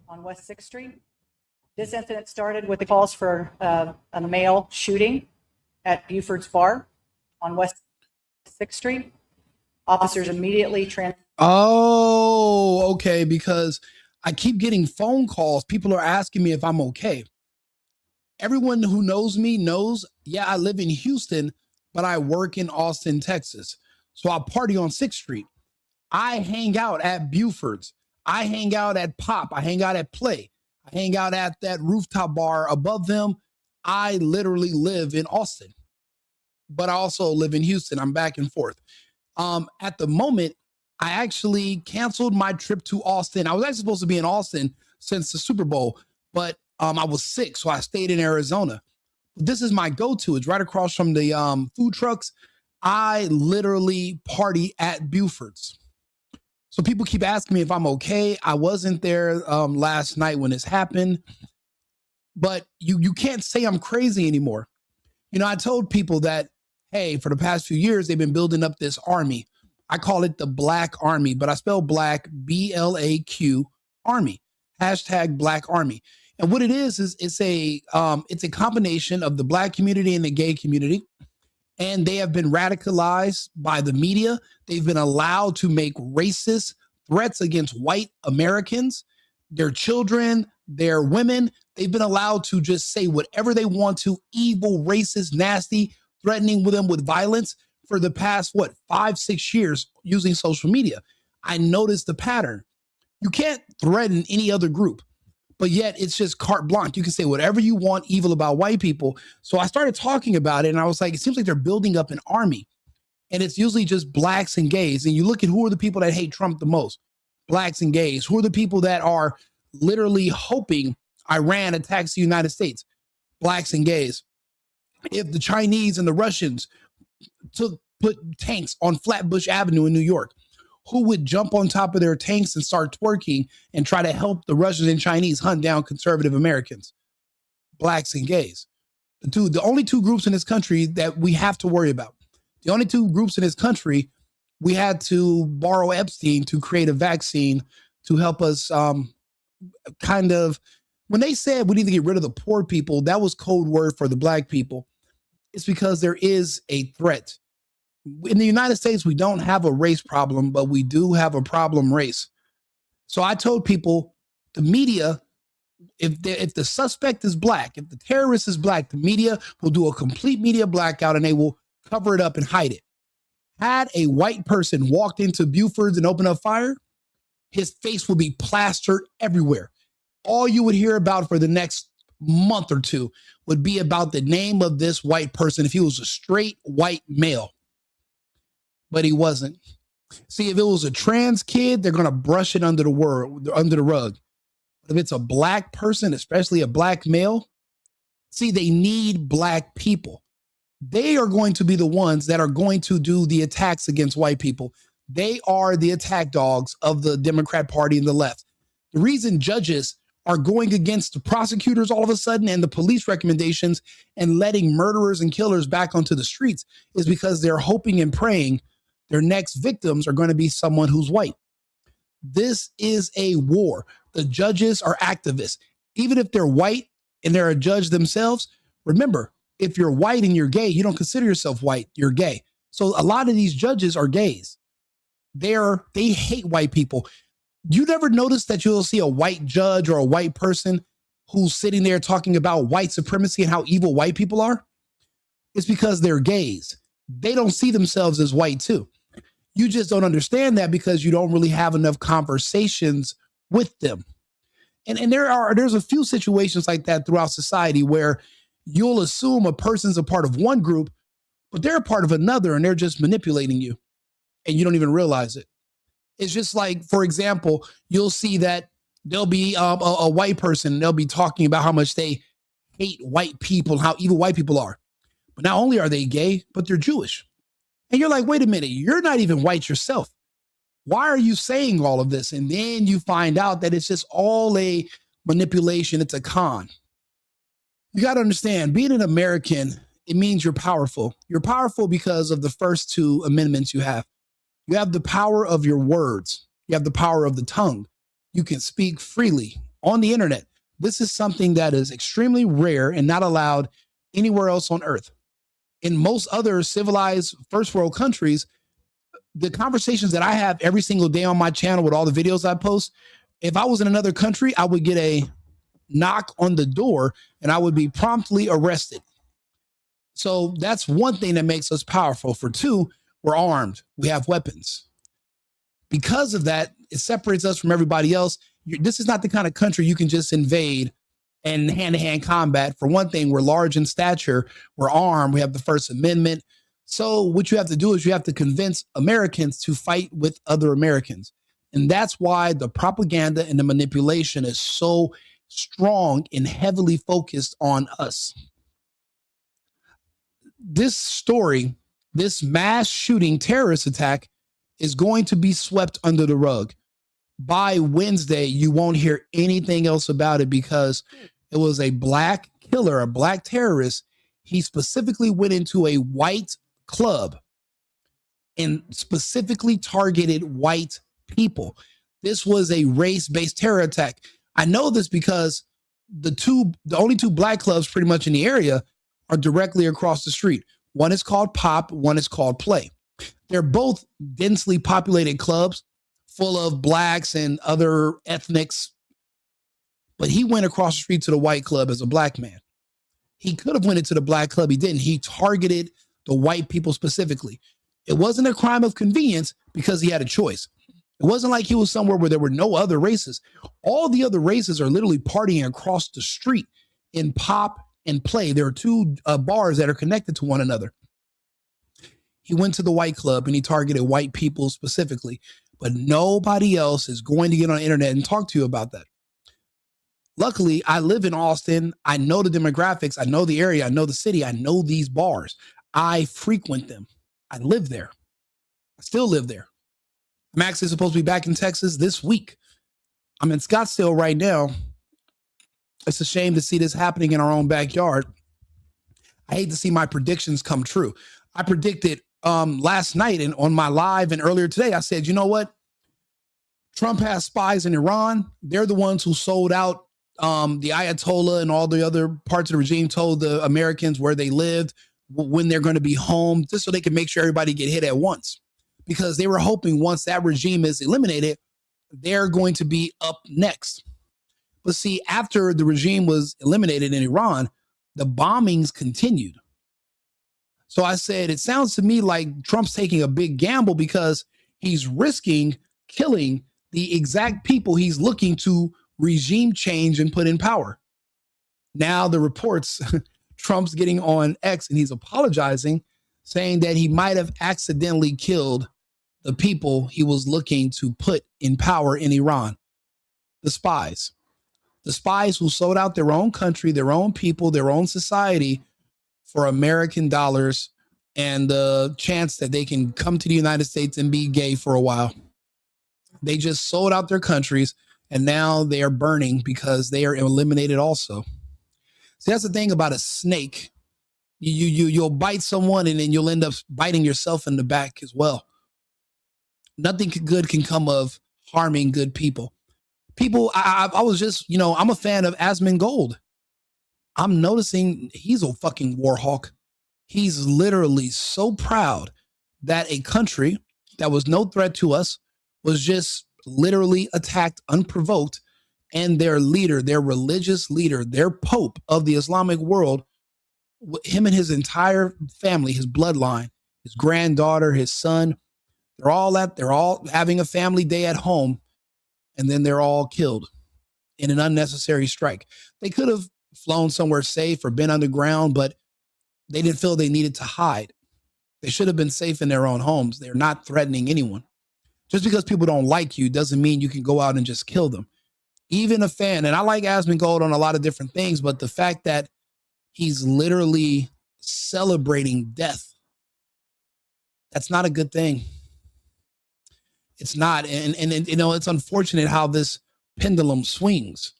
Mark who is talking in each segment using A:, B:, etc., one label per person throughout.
A: on West 6th Street. This incident started with the calls for a male shooting at Buford's Bar on West 6th Street. Officers immediately
B: Oh, okay, because I keep getting phone calls. People are asking me if I'm okay. Everyone who knows me knows, yeah, I live in Houston, but I work in Austin, Texas. So I party on 6th Street. I hang out at Buford's. I hang out at Pop. I hang out at Play. I hang out at that rooftop bar above them. I literally live in Austin, but I also live in Houston. I'm back and forth. At the moment, I actually canceled my trip to Austin. I was actually supposed to be in Austin since the Super Bowl, but I was sick, so I stayed in Arizona. This is my go-to. It's right across from the food trucks. I literally party at Buford's. So people keep asking me if I'm okay. I wasn't there last night when this happened, but you can't say I'm crazy anymore. You know, I told people that, hey, for the past few years, they've been building up this army. I call it the Black Army, but I spell black, BLAQ Army, hashtag Black Army. And what it is it's a combination of the Black community and the gay community. And they have been radicalized by the media. They've been allowed to make racist threats against white Americans, their children, their women. They've been allowed to just say whatever they want to, evil, racist, nasty, threatening with them with violence for the past, 5-6 years using social media. I noticed the pattern. You can't threaten any other group, but yet it's just carte blanche. You can say whatever you want evil about white people. So I started talking about it, and I was like, it seems like they're building up an army, and it's usually just blacks and gays. And you look at who are the people that hate Trump the most? Blacks and gays. Who are the people that are literally hoping Iran attacks the United States? Blacks and gays. If the Chinese and the Russians put tanks on Flatbush Avenue in New York, who would jump on top of their tanks and start twerking and try to help the Russians and Chinese hunt down conservative Americans? Blacks and gays. The only two groups in this country that we have to worry about. The only two groups in this country, we had to borrow Epstein to create a vaccine to help us when they said we need to get rid of the poor people, that was code word for the black people. It's because there is a threat. In the United States, we don't have a race problem, but we do have a problem race. So I told people, the media, if the suspect is black, if the terrorist is black, the media will do a complete media blackout and they will cover it up and hide it. Had a white person walked into Buford's and opened up fire, his face would be plastered everywhere. All you would hear about for the next month or two would be about the name of this white person if he was a straight white male. But he wasn't. See, if it was a trans kid, they're going to brush it under the rug. But if it's a black person, especially a black male, see, they need black people. They are going to be the ones that are going to do the attacks against white people. They are the attack dogs of the Democrat Party and the left. The reason judges are going against the prosecutors all of a sudden and the police recommendations and letting murderers and killers back onto the streets is because they're hoping and praying their next victims are going to be someone who's white. This is a war. The judges are activists. Even if they're white and they're a judge themselves, remember, if you're white and you're gay, you don't consider yourself white, you're gay. So a lot of these judges are gays. They hate white people. You never notice that you'll see a white judge or a white person who's sitting there talking about white supremacy and how evil white people are? It's because they're gays. They don't see themselves as white too. You just don't understand that because you don't really have enough conversations with them. And there's a few situations like that throughout society where you'll assume a person's a part of one group, but they're a part of another and they're just manipulating you and you don't even realize it. It's just like, for example, you'll see that there'll be a white person and they'll be talking about how much they hate white people, how evil white people are. But not only are they gay, but they're Jewish. And you're like, wait a minute, you're not even white yourself. Why are you saying all of this? And then you find out that it's just all a manipulation. It's a con. You got to understand, being an American, it means you're powerful. You're powerful because of the first two amendments you have. You have the power of your words. You have the power of the tongue. You can speak freely on the internet. This is something that is extremely rare and not allowed anywhere else on earth. In most other civilized first world countries, the conversations that I have every single day on my channel with all the videos I post, if I was in another country, I would get a knock on the door and I would be promptly arrested. So that's one thing that makes us powerful. For two, we're armed. We have weapons. Because of that, it separates us from everybody else. This is not the kind of country you can just invade and hand-to-hand combat. For one thing, we're large in stature. We're armed. We have the First Amendment. So what you have to do is you have to convince Americans to fight with other Americans. And that's why the propaganda and the manipulation is so strong and heavily focused on us. This story, this mass shooting terrorist attack, is going to be swept under the rug. By Wednesday, you won't hear anything else about it because it was a black killer, a black terrorist. He specifically went into a white club and specifically targeted white people. This was a race-based terror attack. I know this because the only two black clubs pretty much in the area are directly across the street. One is called Pop, one is called Play. They're both densely populated clubs full of blacks and other ethnics. But he went across the street to the white club as a black man. He could have went into the black club. He didn't. He targeted the white people specifically. It wasn't a crime of convenience because he had a choice. It wasn't like he was somewhere where there were no other races. All the other races are literally partying across the street in Pop and Play. There are two bars that are connected to one another. He went to the white club and he targeted white people specifically, but nobody else is going to get on the internet and talk to you about that. Luckily, I live in Austin. I know the demographics. I know the area. I know the city. I know these bars. I frequent them. I live there. I still live there. I'm actually supposed to be back in Texas this week. I'm in Scottsdale right now. It's a shame to see this happening in our own backyard. I hate to see my predictions come true. I predicted last night and on my live and earlier today, I said, you know what? Trump has spies in Iran. They're the ones who sold out the Ayatollah and all the other parts of the regime, told the Americans where they lived, when they're going to be home, just so they can make sure everybody get hit at once. Because they were hoping once that regime is eliminated, they're going to be up next. But see, after the regime was eliminated in Iran, the bombings continued. So I said, it sounds to me like Trump's taking a big gamble because he's risking killing the exact people he's looking to regime change and put in power. Now the reports, Trump's getting on X and he's apologizing, saying that he might have accidentally killed the people he was looking to put in power in Iran. The spies who sold out their own country, their own people, their own society for American dollars and the chance that they can come to the United States and be gay for a while. They just sold out their countries and now they are burning because they are eliminated also. See, that's the thing about a snake. You'll bite someone and then you'll end up biting yourself in the back as well. Nothing good can come of harming good people. I was just, I'm a fan of Asmongold. I'm noticing he's a fucking war hawk. He's literally so proud that a country that was no threat to us was just literally attacked unprovoked, and their leader, their religious leader, their Pope of the Islamic world, him and his entire family, his bloodline, his granddaughter, his son, they're all having a family day at home, and then they're all killed in an unnecessary strike. They could have flown somewhere safe or been underground, but they didn't feel they needed to hide. They should have been safe in their own homes. They're not threatening anyone. Just because people don't like you doesn't mean you can go out and just kill them. Even a fan, and I like Asmongold on a lot of different things, but the fact that he's literally celebrating death, that's not a good thing. It's not. And it's unfortunate how this pendulum swings.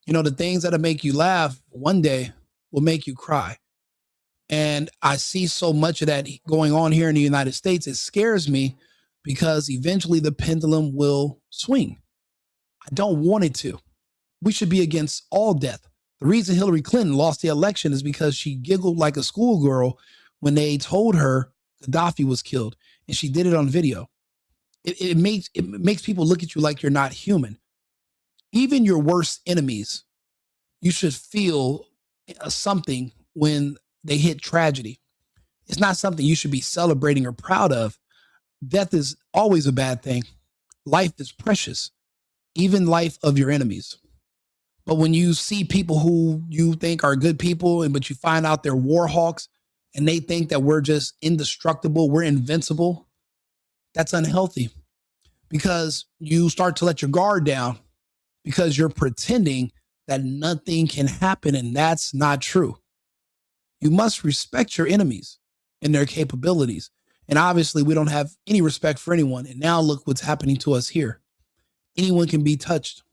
B: The things that'll make you laugh one day will make you cry. And I see so much of that going on here in the United States. It scares me because eventually the pendulum will swing. I don't want it to. We should be against all death. The reason Hillary Clinton lost the election is because she giggled like a schoolgirl when they told her Gaddafi was killed, and she did it on video. It makes people look at you like you're not human. Even your worst enemies, you should feel something when they hit tragedy. It's not something you should be celebrating or proud of. Death is always a bad thing. Life is precious, even life of your enemies. But when you see people who you think are good people, but you find out they're war hawks and they think that we're just indestructible, we're invincible, that's unhealthy, because you start to let your guard down because you're pretending that nothing can happen, and that's not true. You must respect your enemies and their capabilities. And obviously, we don't have any respect for anyone. And now look what's happening to us here. Anyone can be touched.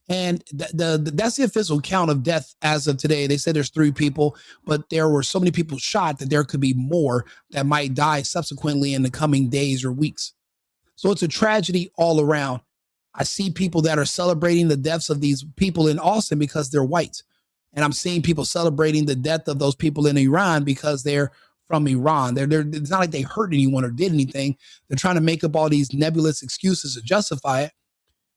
B: And that's the official count of death as of today. They said there's 3 people, but there were so many people shot that there could be more that might die subsequently in the coming days or weeks. So it's a tragedy all around. I see people that are celebrating the deaths of these people in Austin because they're white. And I'm seeing people celebrating the death of those people in Iran because they're from Iran. It's not like they hurt anyone or did anything. They're trying to make up all these nebulous excuses to justify it.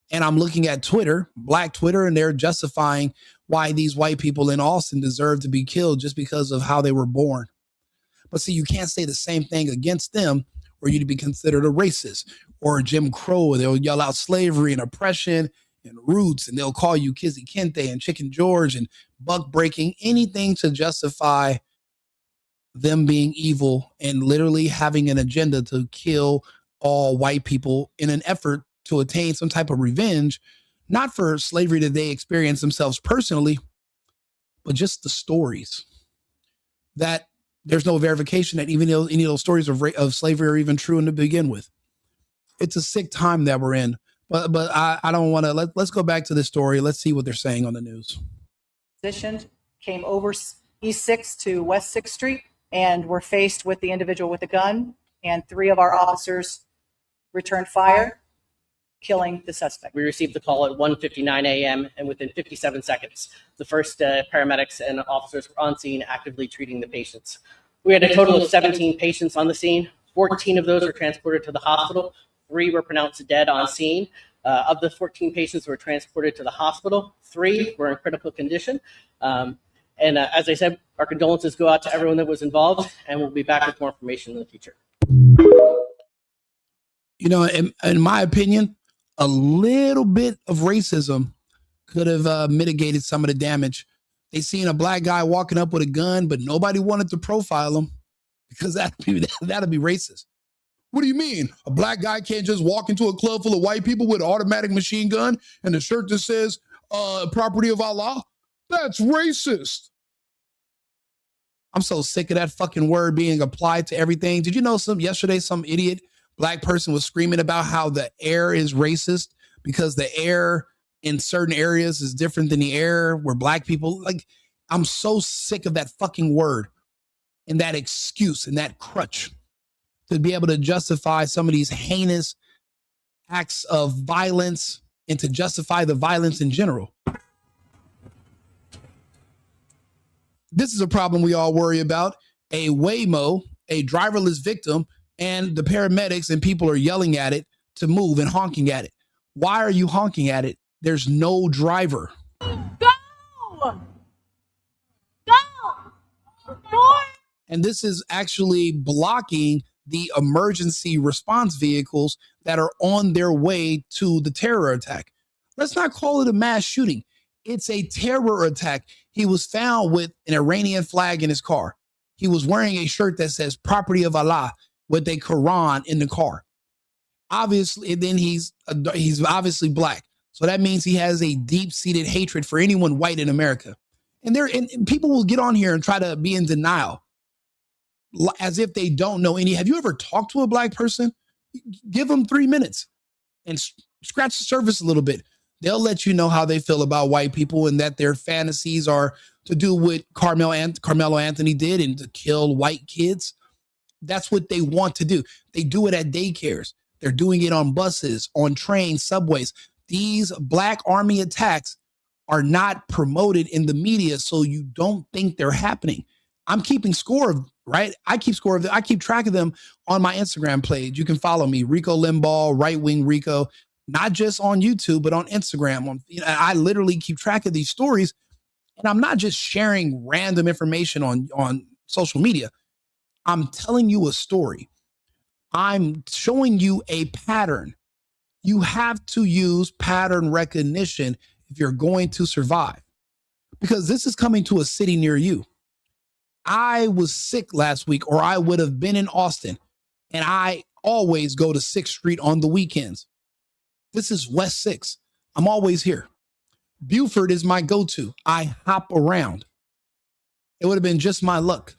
B: And I'm looking at Twitter, Black Twitter, and they're justifying why these white people in Austin deserve to be killed just because of how they were born. But see, you can't say the same thing against them or you to be considered a racist or a Jim Crow. They'll yell out slavery and oppression and roots, and they'll call you Kizzy Kente and Chicken George and buck breaking, anything to justify them being evil and literally having an agenda to kill all white people in an effort to attain some type of revenge, not for slavery that they experienced themselves personally, but just the stories that there's no verification that even any of those stories of slavery are even true to begin with. It's a sick time that we're in, but I don't want to, let's go back to this story. Let's see what they're saying on the news.
A: Positioned, came over East 6th to West 6th Street, and were faced with the individual with the gun, and 3 of our officers returned fire, killing the suspect.
C: We received the call at 1:59 a.m. and within 57 seconds, the first paramedics and officers were on scene actively treating the patients. We had a total of 17 patients on the scene. 14 of those were transported to the hospital. 3 were pronounced dead on scene. Of the 14 patients who were transported to the hospital, 3 were in critical condition. And as I said, our condolences go out to everyone that was involved, and we'll be back with more information in the future.
B: You know, in my opinion, a little bit of racism could have mitigated some of the damage. They seen a black guy walking up with a gun, but nobody wanted to profile him because that'd be racist. What do you mean? A black guy can't just walk into a club full of white people with an automatic machine gun and a shirt that says property of Allah? That's racist. I'm so sick of that fucking word being applied to everything. Did you know yesterday some idiot black person was screaming about how the air is racist because the air in certain areas is different than the air where black people, like, I'm so sick of that fucking word and that excuse and that crutch to be able to justify some of these heinous acts of violence and to justify the violence in general. This is a problem we all worry about. A Waymo, a driverless victim, and the paramedics and people are yelling at it to move and honking at it. Why are you honking at it? There's no driver.
D: Go! Go!
B: And this is actually blocking the emergency response vehicles that are on their way to the terror attack. Let's not call it a mass shooting. It's a terror attack. He was found with an Iranian flag in his car. He was wearing a shirt that says property of Allah with a Quran in the car. Obviously, then he's obviously black. So that means he has a deep-seated hatred for anyone white in America. And people will get on here and try to be in denial as if they don't know any. Have you ever talked to a black person? Give them 3 minutes and scratch the surface a little bit. They'll let you know how they feel about white people and that their fantasies are to do what Carmelo Anthony did and to kill white kids. That's what they want to do. They do it at daycares. They're doing it on buses, on trains, subways. These black army attacks are not promoted in the media, so you don't think they're happening. I'm keeping score of, right? I keep track of them on my Instagram page. You can follow me, Rico Limbaugh, Right Wing Rico, not just on YouTube, but on Instagram. I literally keep track of these stories, and I'm not just sharing random information on social media. I'm telling you a story. I'm showing you a pattern. You have to use pattern recognition if you're going to survive, because this is coming to a city near you. I was sick last week, or I would have been in Austin, and I always go to 6th Street on the weekends. This is West 6. I'm always here. Buford is my go-to. I hop around. It would have been just my luck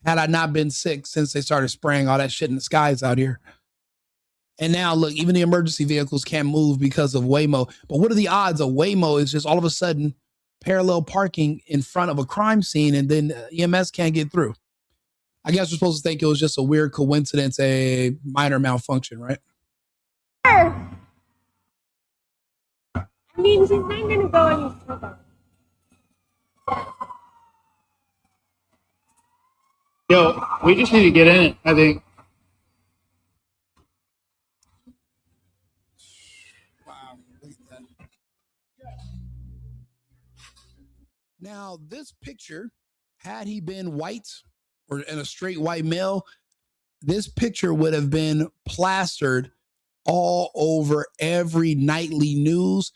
B: had I not been sick since they started spraying all that shit in the skies out here. And now, look, even the emergency vehicles can't move because of Waymo. But what are the odds? A Waymo is just all of a sudden parallel parking in front of a crime scene, and then EMS can't get through. I guess we're supposed to think it was just a weird coincidence, a minor malfunction, right?
D: I mean, she's not going to go any further.
E: Yo, we just need to get in it, I think.
B: Now, this picture, had he been white or in a straight white male, this picture would have been plastered all over every nightly news,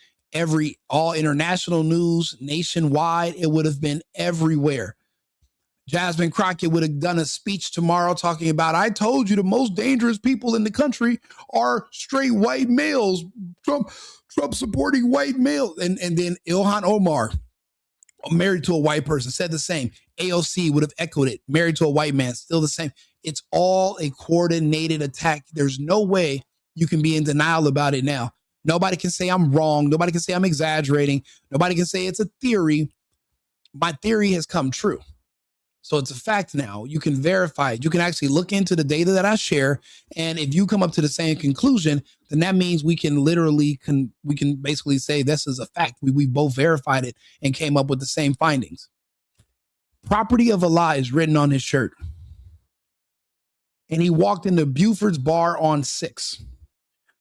B: all international news, nationwide. It would have been everywhere. Jasmine Crockett would have done a speech tomorrow talking about, I told you the most dangerous people in the country are straight white males, Trump supporting white males. And then Ilhan Omar, married to a white person, said the same. AOC would have echoed it. Married to a white man, still the same. It's all a coordinated attack. There's no way you can be in denial about it now. Nobody can say I'm wrong. Nobody can say I'm exaggerating. Nobody can say it's a theory. My theory has come true. So it's a fact now. You can verify it. You can actually look into the data that I share. And if you come up to the same conclusion, then that means we can basically say this is a fact. We both verified it and came up with the same findings. Property of a lie is written on his shirt. And he walked into Buford's bar on 6.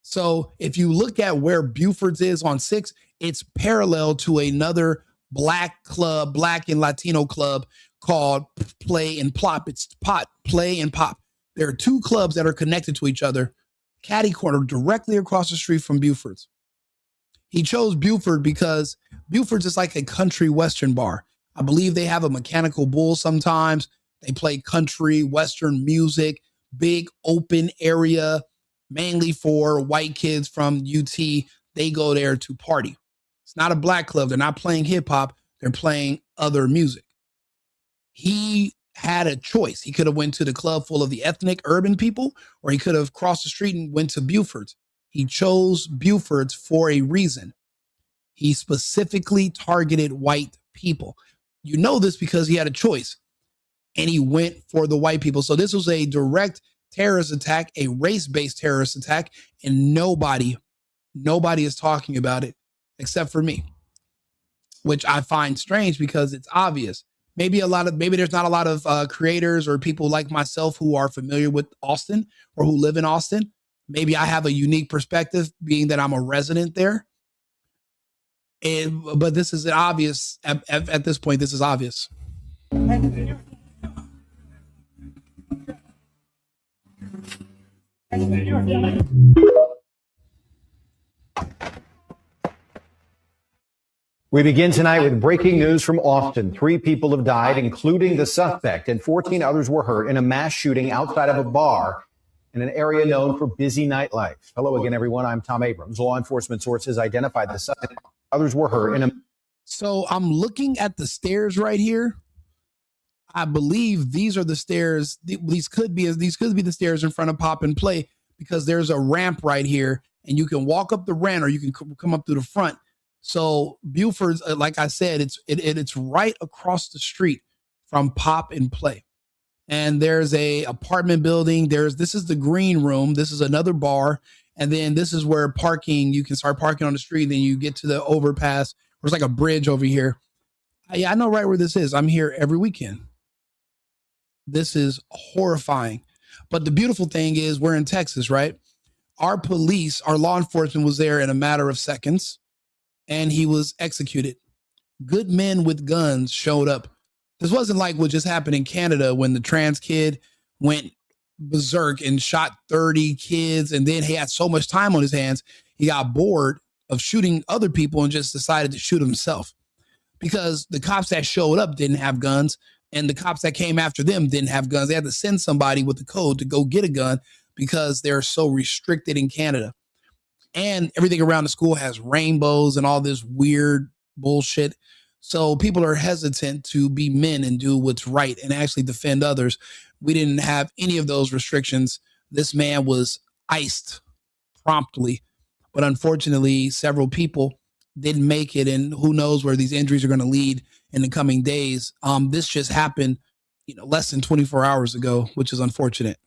B: So if you look at where Buford's is on 6, it's parallel to another black club, black and Latino club called Play and Plop. It's Play and Pop. There are 2 clubs that are connected to each other, catty corner directly across the street from Buford's. He chose Buford because Buford's is like a country western bar. I believe they have a mechanical bull sometimes. They play country western music, big open area, mainly for white kids from UT. They go there to party. It's not a black club. They're not playing hip hop. They're playing other music. He had a choice. He could have went to the club full of the ethnic urban people, or he could have crossed the street and went to Buford's. He chose Buford's for a reason. He specifically targeted white people. You know this because he had a choice, and he went for the white people. So this was a direct terrorist attack, a race-based terrorist attack, and nobody is talking about it except for me, which I find strange because it's obvious. Maybe there's not a lot of creators or people like myself who are familiar with Austin or who live in Austin. Maybe I have a unique perspective, being that I'm a resident there. But this is obvious. At this point, this is obvious.
F: We begin tonight with breaking news from Austin. 3 people have died, including the suspect, and 14 others were hurt in a mass shooting outside of a bar in an area known for busy nightlife. Hello again, everyone. I'm Tom Abrams. Law enforcement sources identified the suspect. Others were hurt in a...
B: So I'm looking at the stairs right here. I believe these are the stairs. These could be the stairs in front of Pop and Play, because there's a ramp right here, and you can walk up the ramp or you can come up through the front. So Buford's, like I said, it's right across the street from Pop and Play. And there's a apartment building. This is the green room. This is another bar. And then this is where parking, you can start parking on the street. Then you get to the overpass There's like a bridge over here. Yeah, I know right where this is. I'm here every weekend. This is horrifying. But the beautiful thing is we're in Texas, right? Our police, our law enforcement was there in a matter of seconds, and he was executed. Good men with guns showed up. This wasn't like what just happened in Canada when the trans kid went berserk and shot 30 kids, and then he had so much time on his hands, he got bored of shooting other people and just decided to shoot himself. Because the cops that showed up didn't have guns, and the cops that came after them didn't have guns. They had to send somebody with the code to go get a gun because they're so restricted in Canada. And everything around the school has rainbows and all this weird bullshit. So people are hesitant to be men and do what's right and actually defend others. We didn't have any of those restrictions. This man was iced promptly. But unfortunately, several people didn't make it, and who knows where these injuries are going to lead in the coming days. This just happened, less than 24 hours ago, which is unfortunate.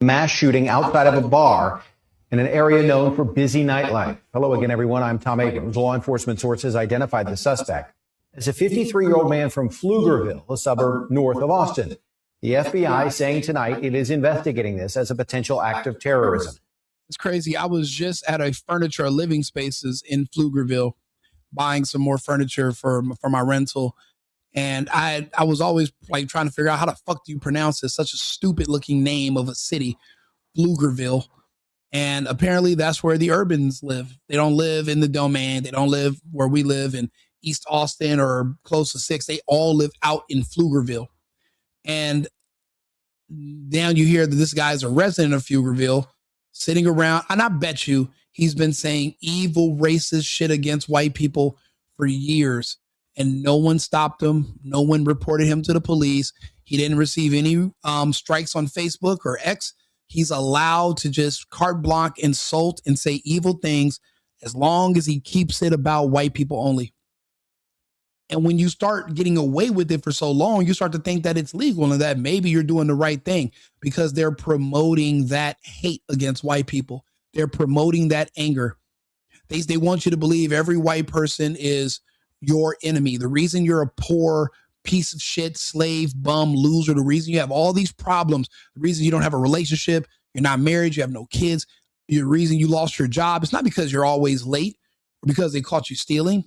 F: Mass shooting outside of a bar in an area known for busy nightlife. Hello again, everyone. I'm Tom Abrams. Law enforcement sources identified the suspect as a 53-year-old man from Pflugerville, a suburb north of Austin. The FBI saying tonight it is investigating this as a potential act of terrorism.
B: It's crazy. I was just at a furniture living spaces in Pflugerville buying some more furniture for my rental. And I was always like trying to figure out how the fuck do you pronounce this? Such a stupid looking name of a city, Pflugerville. And apparently that's where the urbans live. They don't live in the domain. They don't live where we live in East Austin or close to 6. They all live out in Pflugerville. And now you hear that this guy's a resident of Pflugerville sitting around. And I bet you he's been saying evil, racist shit against white people for years. And no one stopped him. No one reported him to the police. He didn't receive any strikes on Facebook or X. He's allowed to just carte blanche insult and say evil things as long as he keeps it about white people only. And when you start getting away with it for so long, you start to think that it's legal and that maybe you're doing the right thing because they're promoting that hate against white people. They're promoting that anger. They want you to believe every white person is your enemy. The reason you're a poor piece of shit, slave, bum, loser, the reason you have all these problems, the reason you don't have a relationship, you're not married, you have no kids, the reason you lost your job, it's not because you're always late or because they caught you stealing.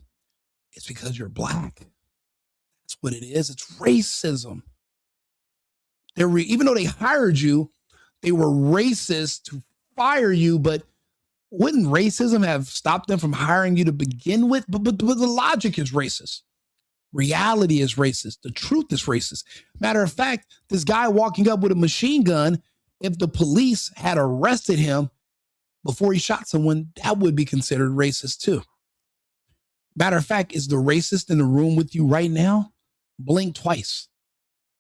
B: It's because you're black. That's what it is. It's racism. Even though they hired you, they were racist to fire you, but wouldn't racism have stopped them from hiring you to begin with? But the logic is racist. Reality is racist. The truth is racist. Matter of fact, this guy walking up with a machine gun, if the police had arrested him before he shot someone, that would be considered racist too. Matter of fact, is the racist in the room with you right now? Blink twice.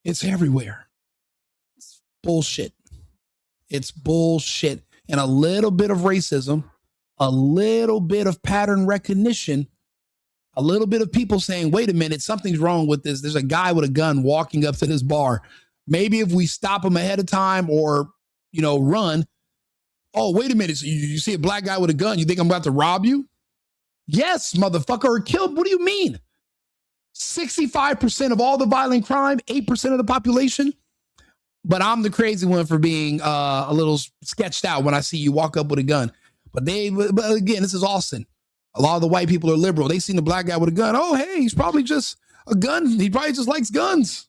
B: It's everywhere. It's bullshit. It's bullshit. And a little bit of racism, a little bit of pattern recognition, a little bit of people saying, wait a minute, something's wrong with this. There's a guy with a gun walking up to this bar. Maybe if we stop him ahead of time or, run. Oh, wait a minute. So you see a black guy with a gun. You think I'm about to rob you? Yes, motherfucker, or killed. What do you mean? 65% of all the violent crime, 8% of the population. But I'm the crazy one for being a little sketched out when I see you walk up with a gun. But again, this is Austin. A lot of the white people are liberal. They seen the black guy with a gun. Oh, hey, he's probably just a gun. He probably just likes guns.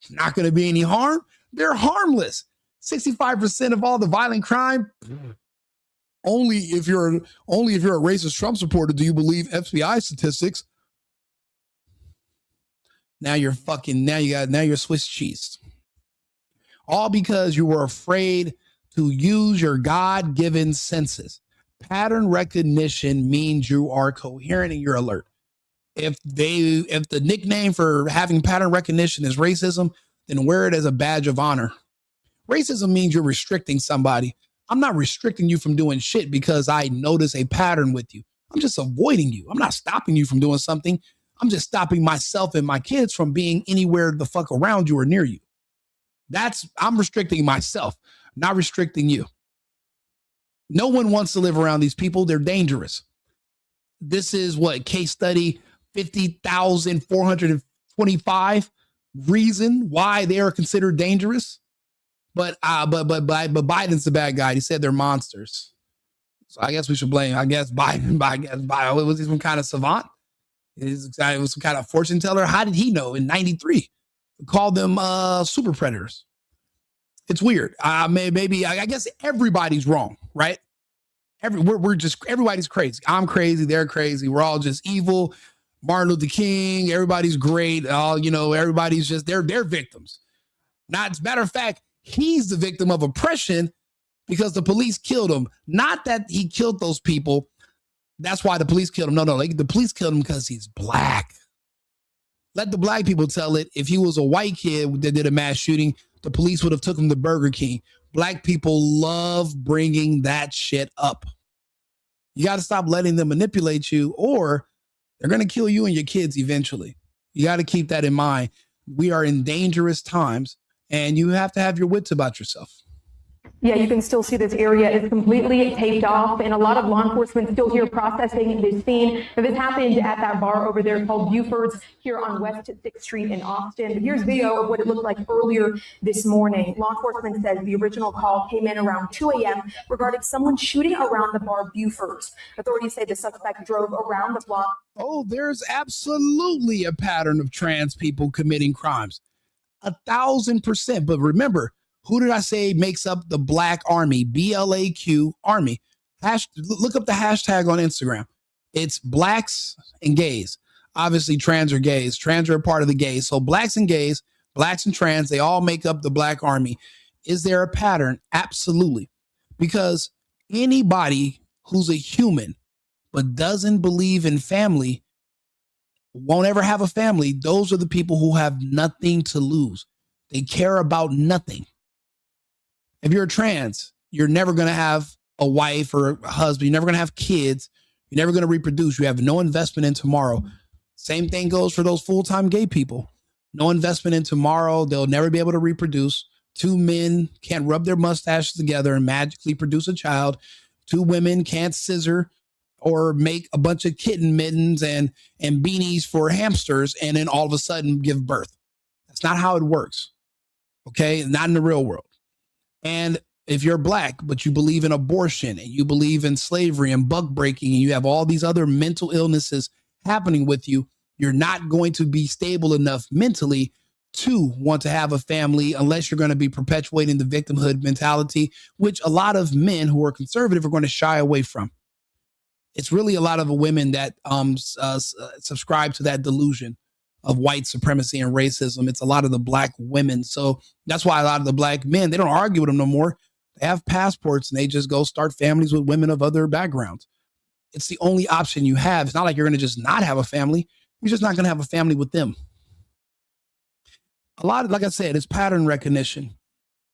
B: Not going to be any harm. They're harmless. 65% of all the violent crime. Only if you're a racist Trump supporter do you believe FBI statistics. Now you're Swiss cheese. All because you were afraid to use your God-given senses. Pattern recognition means you are coherent and you're alert. If the nickname for having pattern recognition is racism, then wear it as a badge of honor. Racism means you're restricting somebody. I'm not restricting you from doing shit because I notice a pattern with you. I'm just avoiding you. I'm not stopping you from doing something. I'm just stopping myself and my kids from being anywhere the fuck around you or near you. I'm restricting myself, not restricting you. No one wants to live around these people. They're dangerous. This is what case study 50,425 reason why they are considered dangerous. But Biden's the bad guy. He said they're monsters. So I guess we should blame, Biden. Was he some kind of savant? He was some kind of fortune teller. How did he know in 93? Call them super predators. It's weird. I guess everybody's wrong, right? Everybody's crazy. I'm crazy. They're crazy. We're all just evil. Martin Luther King. Everybody's great. Everybody's just they're victims. Not as a matter of fact, he's the victim of oppression because the police killed him. Not that he killed those people. That's why the police killed him. No, the police killed him because he's black. Let the black people tell it. If he was a white kid that did a mass shooting, the police would have took him to Burger King. Black people love bringing that shit up. You got to stop letting them manipulate you, or they're going to kill you and your kids eventually. You got to keep that in mind. We are in dangerous times, and you have to have your wits about yourself.
G: Yeah, you can still see this area is completely taped off, and a lot of law enforcement still here processing this scene. This happened at that bar over there called Buford's here on West 6th Street in Austin. But here's video of what it looked like earlier this morning. Law enforcement says the original call came in around 2 a.m. regarding someone shooting around the bar Buford's. Authorities say the suspect drove around the block.
B: Oh, there's absolutely a pattern of trans people committing crimes. 1,000%. But remember, who did I say makes up the Black Army? BLAQ Army. Look up the hashtag on Instagram. It's blacks and gays. Obviously, trans are gays. Trans are a part of the gays. So blacks and gays, blacks and trans, they all make up the Black Army. Is there a pattern? Absolutely. Because anybody who's a human but doesn't believe in family won't ever have a family. Those are the people who have nothing to lose. They care about nothing. If you're a trans, you're never going to have a wife or a husband. You're never going to have kids. You're never going to reproduce. You have no investment in tomorrow. Same thing goes for those full-time gay people. No investment in tomorrow. They'll never be able to reproduce. Two men can't rub their mustaches together and magically produce a child. Two women can't scissor or make a bunch of kitten mittens and beanies for hamsters and then all of a sudden give birth. That's not how it works. Okay? Not in the real world. And if you're black, but you believe in abortion and you believe in slavery and buck breaking, and you have all these other mental illnesses happening with you, you're not going to be stable enough mentally to want to have a family unless you're going to be perpetuating the victimhood mentality, which a lot of men who are conservative are going to shy away from. It's really a lot of women that subscribe to that delusion of white supremacy and racism. It's a lot of the black women. So that's why a lot of the black men, they don't argue with them no more. They have passports and they just go start families with women of other backgrounds. It's the only option you have. It's not like you're going to just not have a family. You're just not going to have a family with them. A lot of, like I said, it's pattern recognition.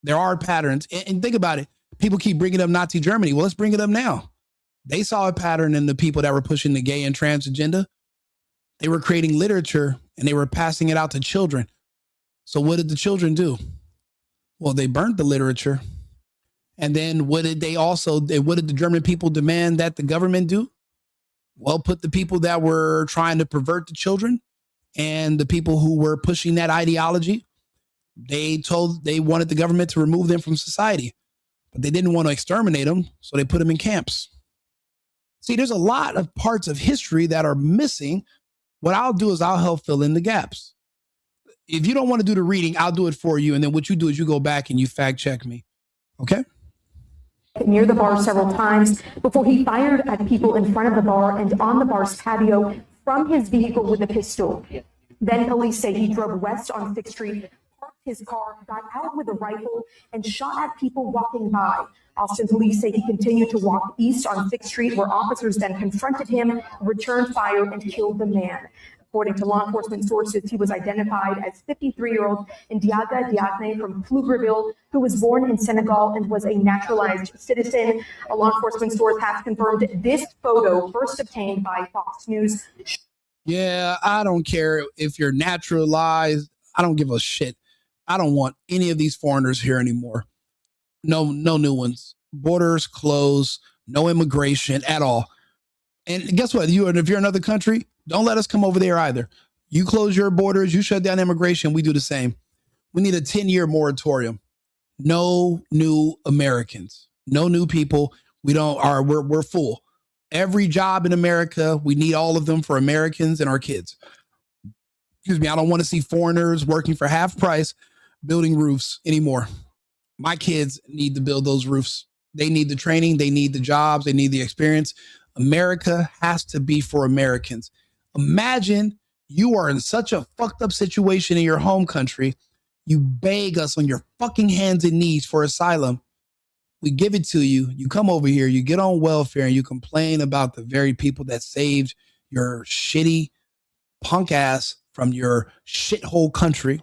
B: There are patterns. And think about it. People keep bringing up Nazi Germany. Well, let's bring it up now. They saw a pattern in the people that were pushing the gay and trans agenda. They were creating literature and they were passing it out to children. So what did the children do? Well, they burnt the literature. And then what did the German people demand that the government do? Well, put the people that were trying to pervert the children and the people who were pushing that ideology, they wanted the government to remove them from society, but they didn't want to exterminate them. So they put them in camps. See, there's a lot of parts of history that are missing. What I'll do is I'll help fill in the gaps. If you don't want to do the reading, I'll do it for you. And then what you do is you go back and you fact check me. Okay?
G: Near the bar several times before he fired at people in front of the bar and on the bar's patio from his vehicle with a pistol. Then police say he drove west on 6th Street, parked his car, got out with a rifle, and shot at people walking by. Austin police say he continued to walk east on 6th Street, where officers then confronted him, returned fire, and killed the man. According to law enforcement sources, he was identified as 53-year-old Ndiaga Diagne from Pflugerville, who was born in Senegal and was a naturalized citizen. A law enforcement source has confirmed this photo, first obtained by Fox News.
B: Yeah, I don't care if you're naturalized. I don't give a shit. I don't want any of these foreigners here anymore. No new ones. Borders closed. No immigration at all. And guess what? If you're another country, don't let us come over there either. You close your borders, you shut down immigration, we do the same. We need a 10-year moratorium. No new Americans, no new people. We're full. Every job in America, we need all of them for Americans and our kids. Excuse me, I don't want to see foreigners working for half price building roofs anymore. My kids need to build those roofs. They need the training, they need the jobs, they need the experience. America has to be for Americans. Imagine you are in such a fucked up situation in your home country. You beg us on your fucking hands and knees for asylum. We give it to you. You come over here, you get on welfare, and you complain about the very people that saved your shitty punk ass from your shithole country.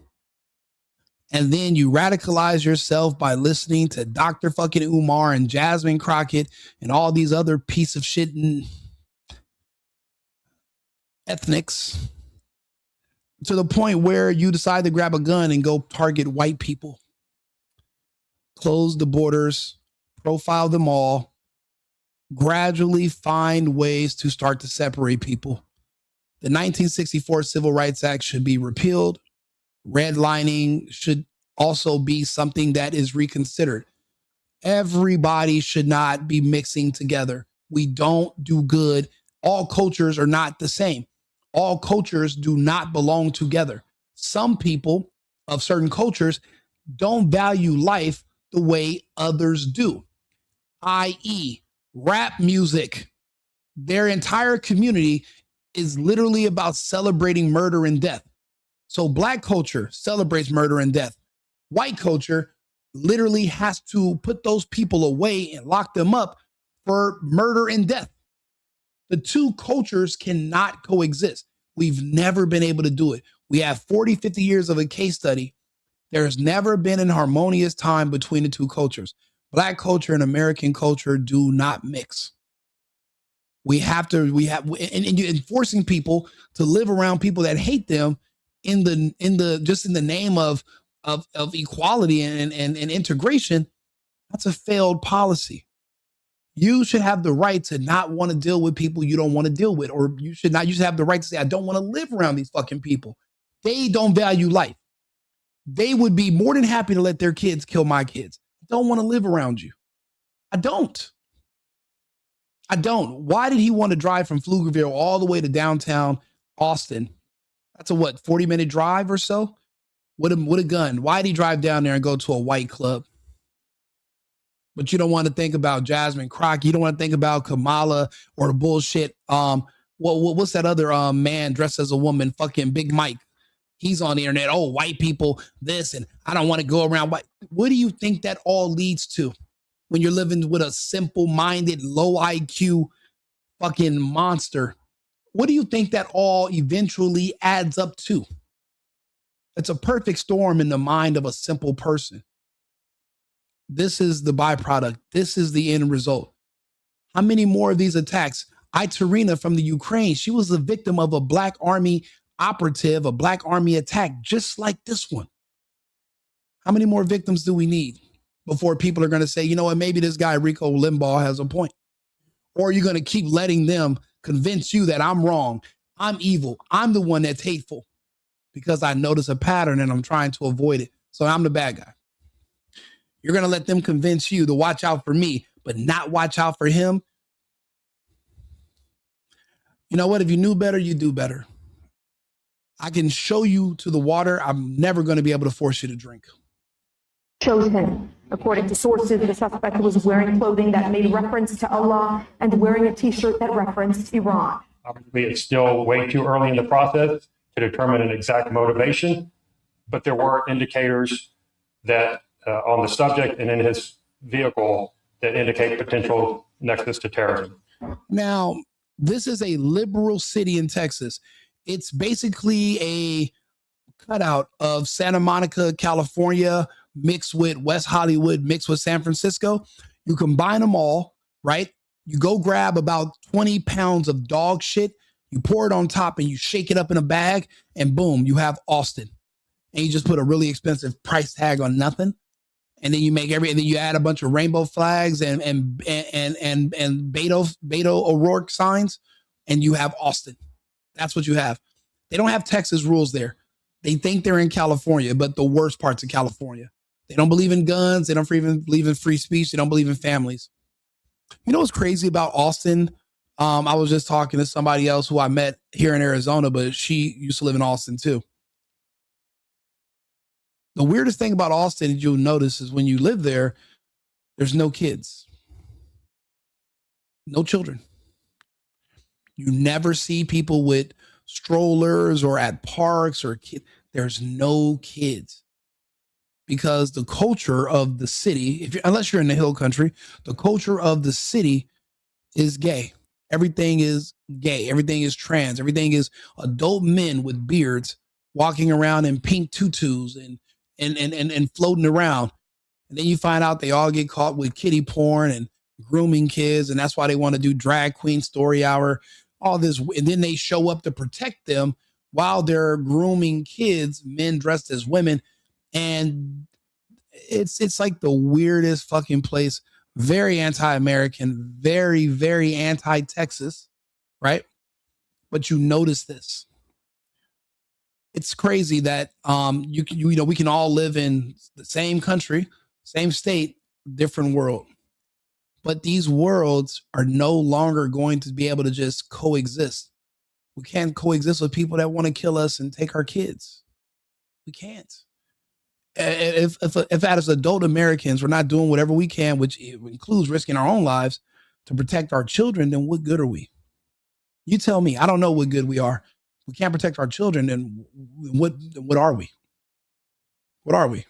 B: And then you radicalize yourself by listening to Dr. fucking Umar and Jasmine Crockett and all these other piece of shit and ethnics, to the point where you decide to grab a gun and go target white people. Close the borders, profile them all, gradually find ways to start to separate people. The 1964 Civil Rights Act should be repealed. Redlining should also be something that is reconsidered. Everybody should not be mixing together. We don't do good. All cultures are not the same. All cultures do not belong together. Some people of certain cultures don't value life the way others do, i.e., rap music. Their entire community is literally about celebrating murder and death. So Black culture celebrates murder and death. White culture literally has to put those people away and lock them up for murder and death. The two cultures cannot coexist. We've never been able to do it. We have 40, 50 years of a case study. There's never been an harmonious time between the two cultures. Black culture and American culture do not mix. And you're enforcing people to live around people that hate them in the name of equality and integration. That's a failed policy. You should have the right to not want to deal with people you don't want to deal with, or you should have the right to say, I don't want to live around these fucking people. They don't value life. They would be more than happy to let their kids kill my kids. I don't want to live around you. I don't. Why did he want to drive from Pflugerville all the way to downtown Austin? That's a 40-minute drive or so? With a gun. Why did he drive down there and go to a white club? But you don't want to think about Jasmine Crockett. You don't want to think about Kamala or the bullshit. What's that other man dressed as a woman? Fucking Big Mike. He's on the internet. Oh, white people, this, and I don't want to go around white. What do you think that all leads to when you're living with a simple-minded, low IQ fucking monster? What do you think that all eventually adds up to? It's a perfect storm in the mind of a simple person. This is the byproduct. This is the end result. How many more of these attacks? Irina from the Ukraine, she was the victim of a Black Army operative, a Black Army attack, just like this one. How many more victims do we need before people are going to say, you know what, maybe this guy, Rico Limbaugh, has a point? Or are you going to keep letting them convince you that I'm wrong, I'm evil, I'm the one that's hateful because I notice a pattern and I'm trying to avoid it, so I'm the bad guy? You're going to let them convince you to watch out for me, but not watch out for him? You know what? If you knew better, you do better. I can show you to the water. I'm never going to be able to force you to drink.
G: Chose him. According to sources, the suspect was wearing clothing that made reference to Allah and wearing a t-shirt that referenced Iran.
H: Obviously, it's still way too early in the process to determine an exact motivation, but there were indicators that on the subject and in his vehicle that indicate potential nexus to terrorism.
B: Now, this is a liberal city in Texas. It's basically a cutout of Santa Monica, California, mixed with West Hollywood, mixed with San Francisco. You combine them all, right? You go grab about 20 pounds of dog shit, you pour it on top and you shake it up in a bag, and boom, you have Austin. And you just put a really expensive price tag on nothing. And then and then you add a bunch of rainbow flags and Beto O'Rourke signs, and you have Austin. That's what you have. They don't have Texas rules there. They think they're in California, but the worst parts of California. They don't believe in guns. They don't even believe in free speech. They don't believe in families. You know what's crazy about Austin? I was just talking to somebody else who I met here in Arizona, but she used to live in Austin too. The weirdest thing about Austin you'll notice is when you live there, there's no kids, no children. You never see people with strollers or at parks or kids. There's no kids because the culture of the city, unless you're in the hill country, the culture of the city is gay. Everything is gay. Everything is trans. Everything is adult men with beards walking around in pink tutus and floating around. And then you find out they all get caught with kiddie porn and grooming kids. And that's why they want to do drag queen story hour, all this. And then they show up to protect them while they're grooming kids, men dressed as women. And it's like the weirdest fucking place. Very anti-American, very, very anti-Texas, right? But you notice this. It's crazy that you know we can all live in the same country, same state, different world. But these worlds are no longer going to be able to just coexist. We can't coexist with people that want to kill us and take our kids. We can't. If as adult Americans we're not doing whatever we can, which includes risking our own lives to protect our children, then what good are we? You tell me. I don't know what good we are. We can't protect our children, then what are we? What are we?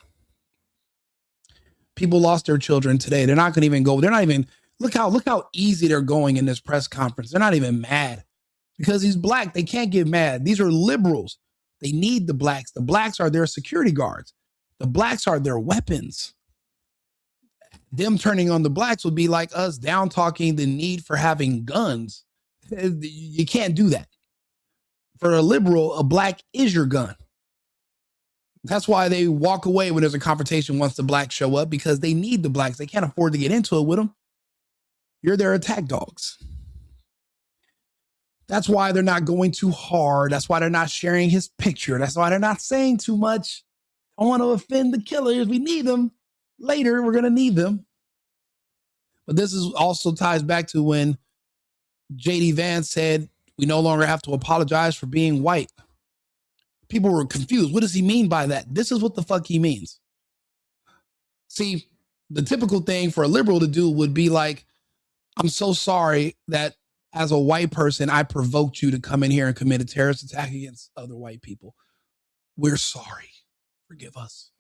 B: People lost their children today. They're not going to even go. They're not even look how easy they're going in this press conference. They're not even mad because he's black. They can't get mad. These are liberals. They need the blacks. The blacks are their security guards. The blacks are their weapons. Them turning on the blacks would be like us down talking the need for having guns. You can't do that. For a liberal, a black is your gun. That's why they walk away when there's a confrontation once the blacks show up, because they need the blacks. They can't afford to get into it with them. You're their attack dogs. That's why they're not going too hard. That's why they're not sharing his picture. That's why they're not saying too much. I want to offend the killers. We need them. Later, we're going to need them. But this is also ties back to when J.D. Vance said, we no longer have to apologize for being white. People were confused. What does he mean by that? This is what the fuck he means. See, the typical thing for a liberal to do would be like, I'm so sorry that as a white person, I provoked you to come in here and commit a terrorist attack against other white people. We're sorry. Forgive us.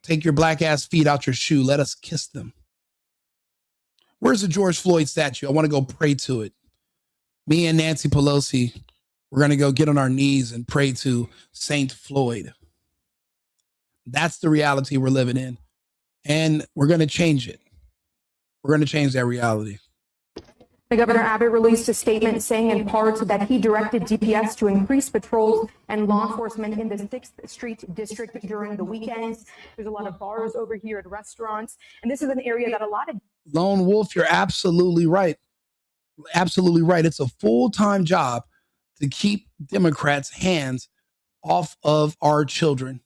B: Take your black ass feet out your shoe. Let us kiss them. Where's the George Floyd statue? I want to go pray to it. Me and Nancy Pelosi, we're going to go get on our knees and pray to Saint Floyd. That's the reality we're living in. And we're going to change it. We're going to change that reality.
G: Governor Abbott released a statement saying in part that he directed DPS to increase patrols and law enforcement in the 6th Street district during the weekends. There's a lot of bars over here and restaurants, and this is an area that a lot of...
B: Lone Wolf, you're absolutely right. Absolutely right. It's a full-time job to keep Democrats' hands off of our children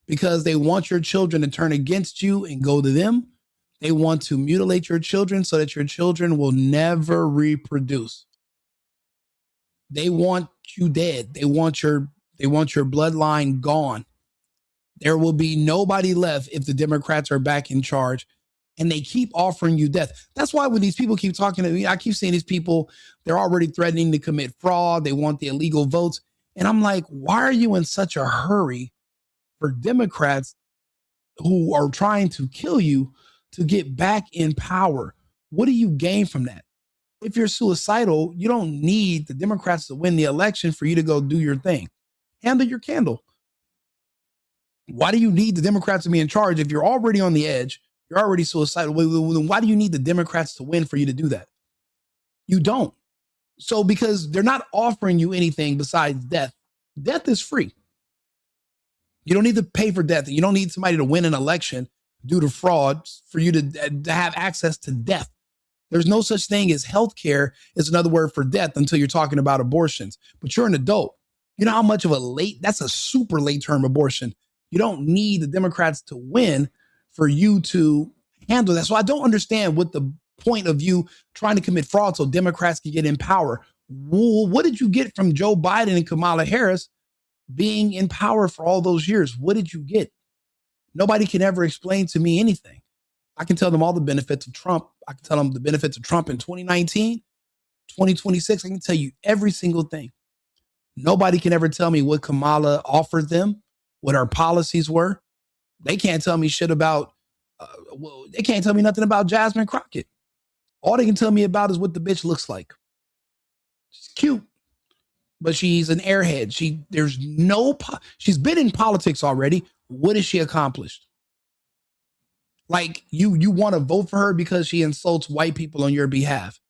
B: because they want your children to turn against you and go to them. They want to mutilate your children so that your children will never reproduce. They want you dead. They want your bloodline gone. There will be nobody left if the Democrats are back in charge, and they keep offering you death. That's why when these people keep talking to me, I keep seeing these people, they're already threatening to commit fraud. They want the illegal votes. And I'm like, why are you in such a hurry for Democrats who are trying to kill you to get back in power? What do you gain from that? If you're suicidal, you don't need the Democrats to win the election for you to go do your thing. Handle your candle. Why do you need the Democrats to be in charge if you're already on the edge? You're already suicidal. Why do you need the Democrats to win for you to do that? You don't. So because they're not offering you anything besides death. Death is free. You don't need to pay for death. You don't need somebody to win an election due to fraud for you to have access to death. There's no such thing as healthcare is another word for death until you're talking about abortions. But you're an adult. You know how much of that's a super late term abortion. You don't need the Democrats to win for you to handle that. So I don't understand what the point of you trying to commit fraud so Democrats can get in power. What did you get from Joe Biden and Kamala Harris being in power for all those years? What did you get? Nobody can ever explain to me anything. I can tell them all the benefits of Trump. I can tell them the benefits of Trump in 2019, 2026. I can tell you every single thing. Nobody can ever tell me what Kamala offered them, what her policies were. They can't tell me shit about, they can't tell me nothing about Jasmine Crockett. All they can tell me about is what the bitch looks like. She's cute, but she's an airhead. She's been in politics already. What has she accomplished? Like you want to vote for her because she insults white people on your behalf.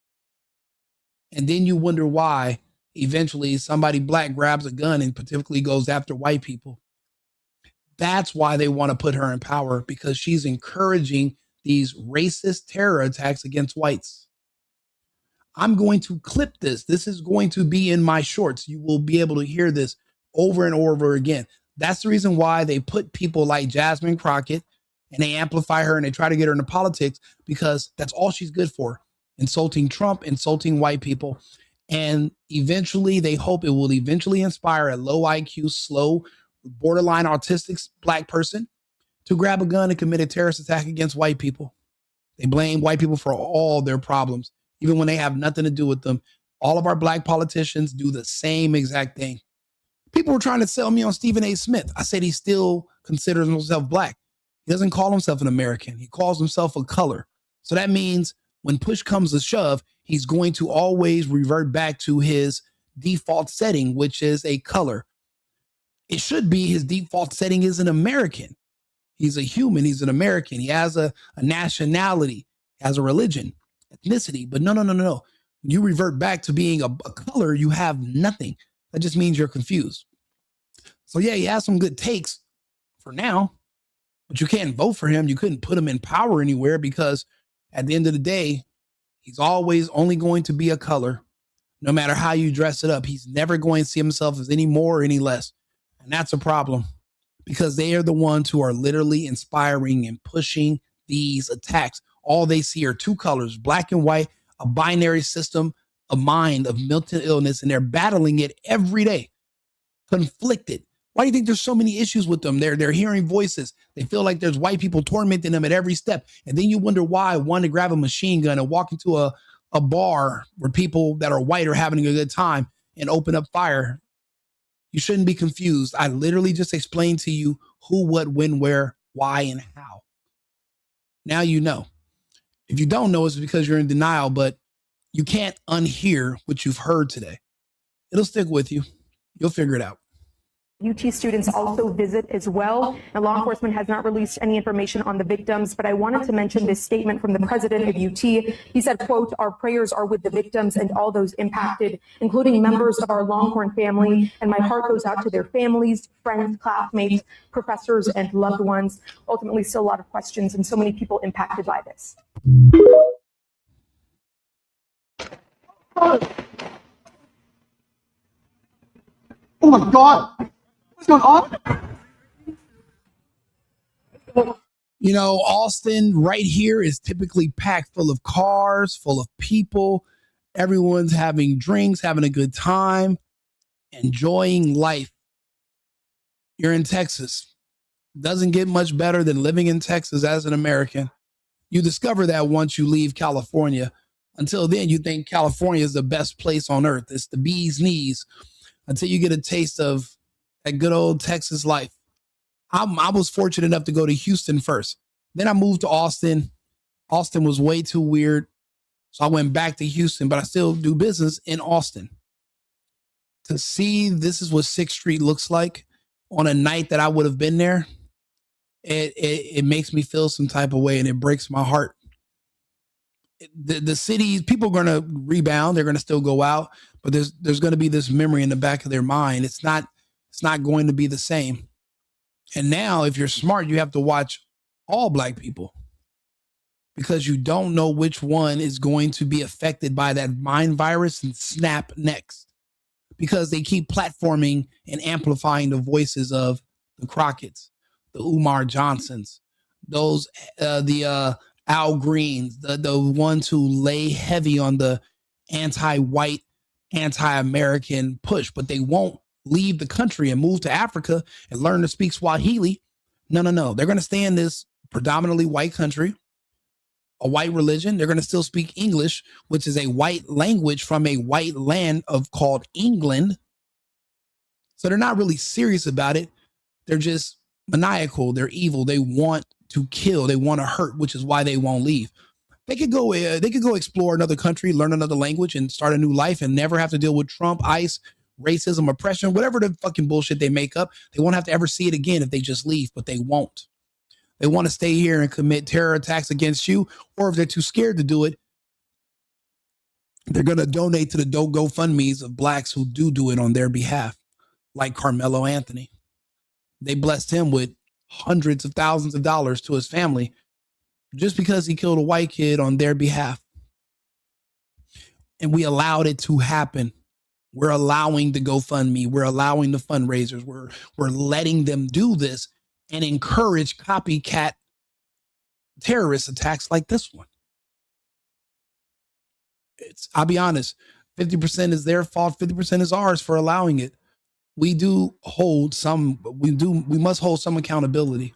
B: And then you wonder why eventually somebody black grabs a gun and particularly goes after white people. That's why they want to put her in power, because she's encouraging these racist terror attacks against whites. I'm going to clip this. This is going to be in my shorts. You will be able to hear this over and over again. That's the reason why they put people like Jasmine Crockett and they amplify her and they try to get her into politics, because that's all she's good for. Insulting Trump, insulting white people. And eventually they hope it will eventually inspire a low IQ, slow, borderline autistic black person to grab a gun and commit a terrorist attack against white people. They blame white people for all their problems, even when they have nothing to do with them. All of our black politicians do the same exact thing. People were trying to sell me on Stephen A. Smith. I said he still considers himself black. He doesn't call himself an American. He calls himself a color. So that means when push comes to shove, he's going to always revert back to his default setting, which is a color. It should be his default setting is an American. He's a human. He's an American. He has a nationality, has a religion, ethnicity. But no. When you revert back to being a color, you have nothing. That just means you're confused. So yeah, he has some good takes for now, but you can't vote for him. You couldn't put him in power anywhere, because at the end of the day, he's always only going to be a color. No matter how you dress it up, he's never going to see himself as any more or any less. And that's a problem, because they are the ones who are literally inspiring and pushing these attacks. All they see are two colors, black and white, a binary system, a mind of mental illness, and they're battling it every day, conflicted. Why do you think there's so many issues with them? They're hearing voices. They feel like there's white people tormenting them at every step. And then you wonder why one to grab a machine gun and walk into a bar where people that are white are having a good time and open up fire. You shouldn't be confused. I literally just explained to you who, what, when, where, why, and how. Now you know. If you don't know, it's because you're in denial, but you can't unhear what you've heard today. It'll stick with you. You'll figure it out.
G: UT students also visit as well. Now, law enforcement has not released any information on the victims, but I wanted to mention this statement from the president of UT. He said, quote, "Our prayers are with the victims and all those impacted, including members of our Longhorn family, and my heart goes out to their families, friends, classmates, professors, and loved ones." Ultimately, still a lot of questions and so many people impacted by this.
E: Oh my God. What's going on?
B: You know, Austin right here is typically packed full of cars, full of people. Everyone's having drinks, having a good time, enjoying life. You're in Texas. Doesn't get much better than living in Texas as an American. You discover that once you leave California. Until then, you think California is the best place on earth. It's the bee's knees until you get a taste of that good old Texas life. I was fortunate enough to go to Houston first. Then I moved to Austin. Austin was way too weird. So I went back to Houston, but I still do business in Austin. To see this is what 6th Street looks like on a night that I would have been there, it makes me feel some type of way, and it breaks my heart. The city, people are going to rebound. They're going to still go out, but there's going to be this memory in the back of their mind. It's not going to be the same. And now, if you're smart, you have to watch all black people, because you don't know which one is going to be affected by that mind virus and snap next, because they keep platforming and amplifying the voices of the Crockett's, the Umar Johnsons, those the Al Greens, the ones who lay heavy on the anti-white, anti-American push, but they won't leave the country and move to Africa and learn to speak Swahili. No. They're going to stay in this predominantly white country, a white religion. They're going to still speak English, which is a white language from a white land called England. So they're not really serious about it. They're just maniacal. They're evil. They want to kill. They want to hurt, which is why they won't leave. They could go explore another country, learn another language, and start a new life and never have to deal with Trump, ICE, racism, oppression, whatever the fucking bullshit they make up. They won't have to ever see it again if they just leave, but they won't. They want to stay here and commit terror attacks against you, or if they're too scared to do it, they're going to donate to the GoFundMes of blacks who do it on their behalf, like Carmelo Anthony. They blessed him with hundreds of thousands of dollars to his family just because he killed a white kid on their behalf. And we allowed it to happen. We're allowing the GoFundMe. We're allowing the fundraisers. We're letting them do this and encourage copycat terrorist attacks like this one. I'll be honest, 50% is their fault, 50% is ours for allowing it. We must hold some accountability.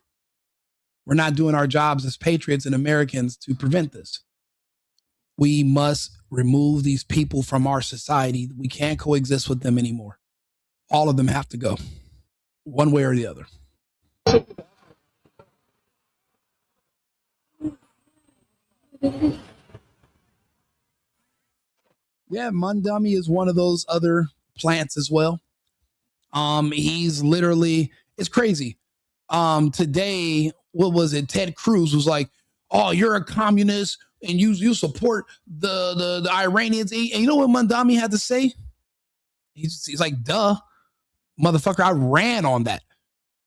B: We're not doing our jobs as patriots and Americans to prevent this. We must remove these people from our society. We can't coexist with them anymore. All of them have to go, one way or the other. Yeah, Mandami is one of those other plants as well. He's literally, it's crazy. Today, what was it? Ted Cruz was like, "Oh, you're a communist and you support the Iranians." And you know what Mandami had to say? He's like, "Duh, motherfucker, I ran on that.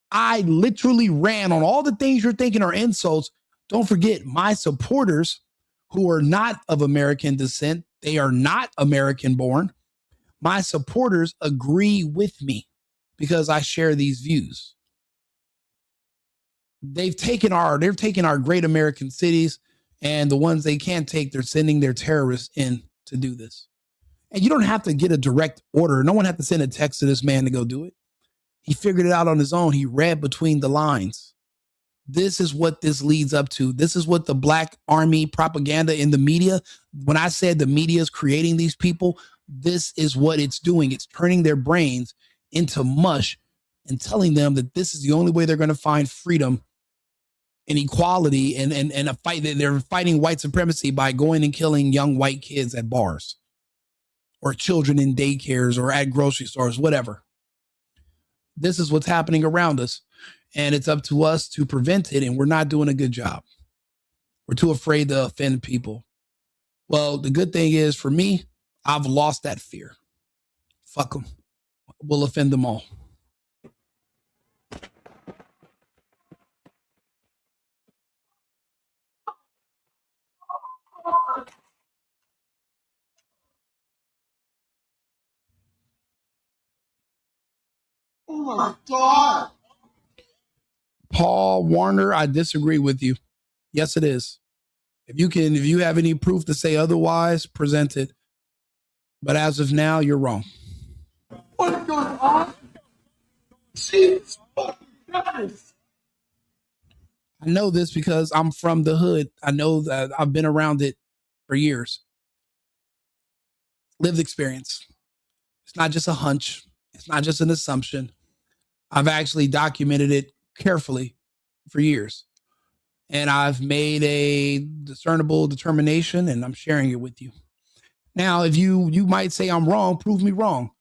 B: I literally ran on all the things you're thinking are insults. Don't forget, my supporters who are not of American descent, they are not American born. My supporters agree with me because I share these views. They've taken our great American cities, and the ones they can't take, they're sending their terrorists in to do this. And you don't have to get a direct order. No one had to send a text to this man to go do it. He figured it out on his own. He read between the lines. This is what this leads up to. This is what the Black Army propaganda in the media, when I said the media is creating these people, this is what it's doing. It's turning their brains into mush and telling them that this is the only way they're going to find freedom and equality and a fight. They're fighting white supremacy by going and killing young white kids at bars or children in daycares or at grocery stores, whatever. This is what's happening around us. And it's up to us to prevent it. And we're not doing a good job. We're too afraid to offend people. Well, the good thing is for me, I've lost that fear. Fuck them. We'll offend them all.
E: Oh my God.
B: Paul Warner, I disagree with you. Yes, it is. If you have any proof to say otherwise, present it. But as of now, you're wrong.
E: What's going on? Jesus fucking Christ.
B: I know this because I'm from the hood. I know that I've been around it for years. Lived experience. It's not just a hunch. It's not just an assumption. I've actually documented it carefully for years. And I've made a discernible determination, and I'm sharing it with you. Now, if you might say I'm wrong, prove me wrong.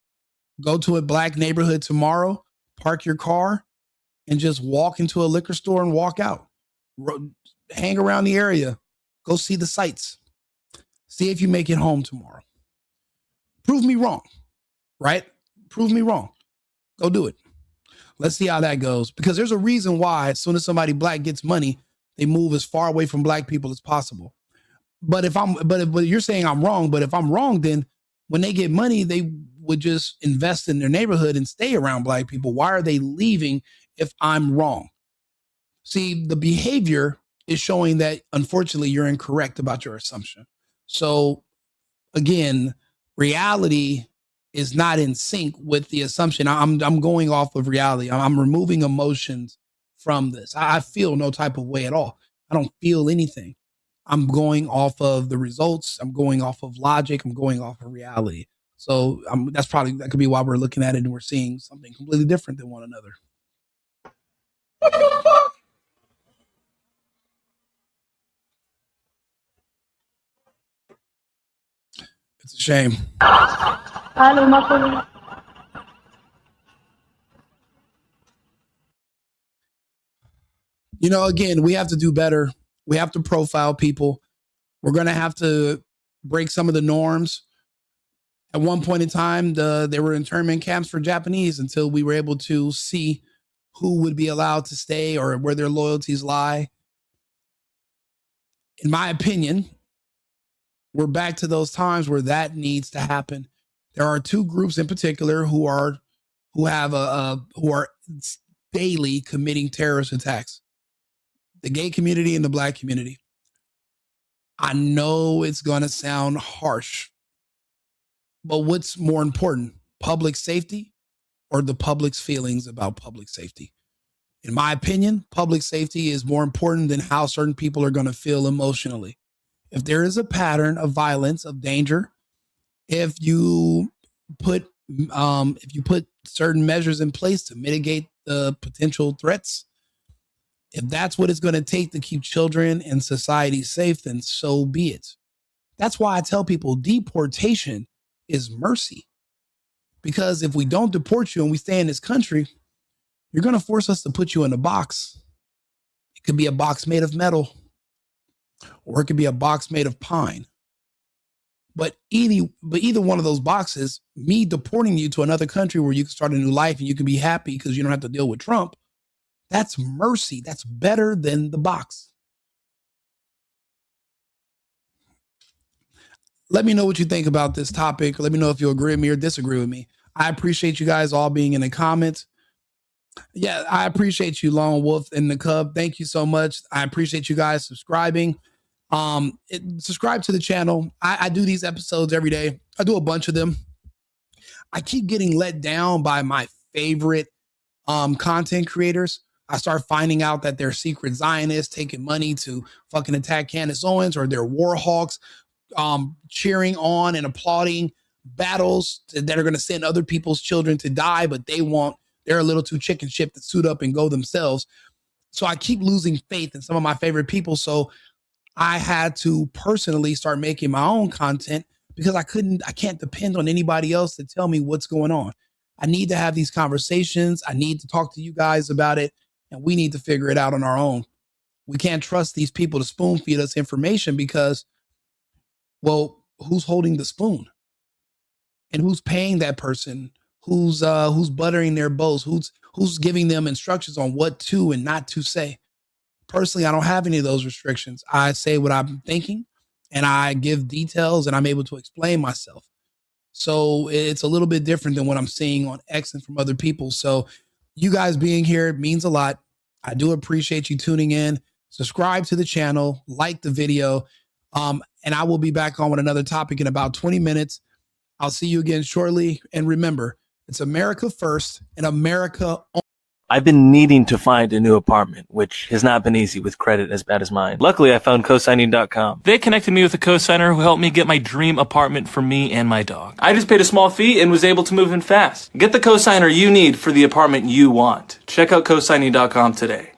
B: Go to a black neighborhood tomorrow, park your car, and just walk into a liquor store and walk out. Hang around the area. Go see the sights. See if you make it home tomorrow. Prove me wrong, right? Prove me wrong. Go do it. Let's see how that goes. Because there's a reason why as soon as somebody black gets money, They move as far away from black people as possible. But but you're saying I'm wrong. But if I'm wrong, then when they get money, they would just invest in their neighborhood and stay around black people. Why are they leaving if I'm wrong? See, the behavior is showing that, unfortunately, you're incorrect about your assumption. So again, reality is not in sync with the assumption. I'm going off of reality. I'm removing emotions from this. I feel no type of way at all. I don't feel anything. I'm going off of the results. I'm going off of logic. I'm going off of reality. So that could be why we're looking at it and we're seeing something completely different than one another.
E: What the fuck?
B: It's a shame. You know, again, we have to do better. We have to profile people. We're going to have to break some of the norms. At one point in time, there were internment camps for Japanese until we were able to see who would be allowed to stay or where their loyalties lie. In my opinion, we're back to those times where that needs to happen. There are two groups in particular who are daily committing terrorist attacks: the gay community and the black community. I know it's going to sound harsh, but what's more important, public safety or the public's feelings about public safety? In my opinion, public safety is more important than how certain people are going to feel emotionally. If there is a pattern of violence, of danger, if you put certain measures in place to mitigate the potential threats, if that's what it's going to take to keep children and society safe, then so be it. That's why I tell people deportation is mercy. Because if we don't deport you and we stay in this country, you're going to force us to put you in a box. It could be a box made of metal, or it could be a box made of pine. But either one of those boxes, me deporting you to another country where you can start a new life and you can be happy because you don't have to deal with Trump, that's mercy. That's better than the box. Let me know what you think about this topic. Let me know if you agree with me or disagree with me. I appreciate you guys all being in the comments. Yeah, I appreciate you, Lone Wolf and the Cub. Thank you so much. I appreciate you guys subscribing. Subscribe to the channel. I do these episodes every day. I do a bunch of them. I keep getting let down by my favorite content creators. I start finding out that they're secret Zionists taking money to fucking attack Candace Owens, or they're war hawks cheering on and applauding battles that are going to send other people's children to die, but they're a little too chicken shit to suit up and go themselves. So I keep losing faith in some of my favorite people. So I had to personally start making my own content because I can't depend on anybody else to tell me what's going on. I need to have these conversations. I need to talk to you guys about it, and we need to figure it out on our own. We can't trust these people to spoon feed us information because, well, who's holding the spoon? And who's paying that person? Who's buttering their bows? Who's giving them instructions on what to and not to say? Personally, I don't have any of those restrictions. I say what I'm thinking and I give details and I'm able to explain myself. So it's a little bit different than what I'm seeing on X and from other people. So you guys being here means a lot. I do appreciate you tuning in. Subscribe to the channel, like the video, and I will be back on with another topic in about 20 minutes. I'll see you again shortly. And remember, it's America first and America only.
I: I've been needing to find a new apartment, which has not been easy with credit as bad as mine. Luckily, I found cosigning.com. They connected me with a cosigner who helped me get my dream apartment for me and my dog. I just paid a small fee and was able to move in fast. Get the cosigner you need for the apartment you want. Check out cosigning.com today.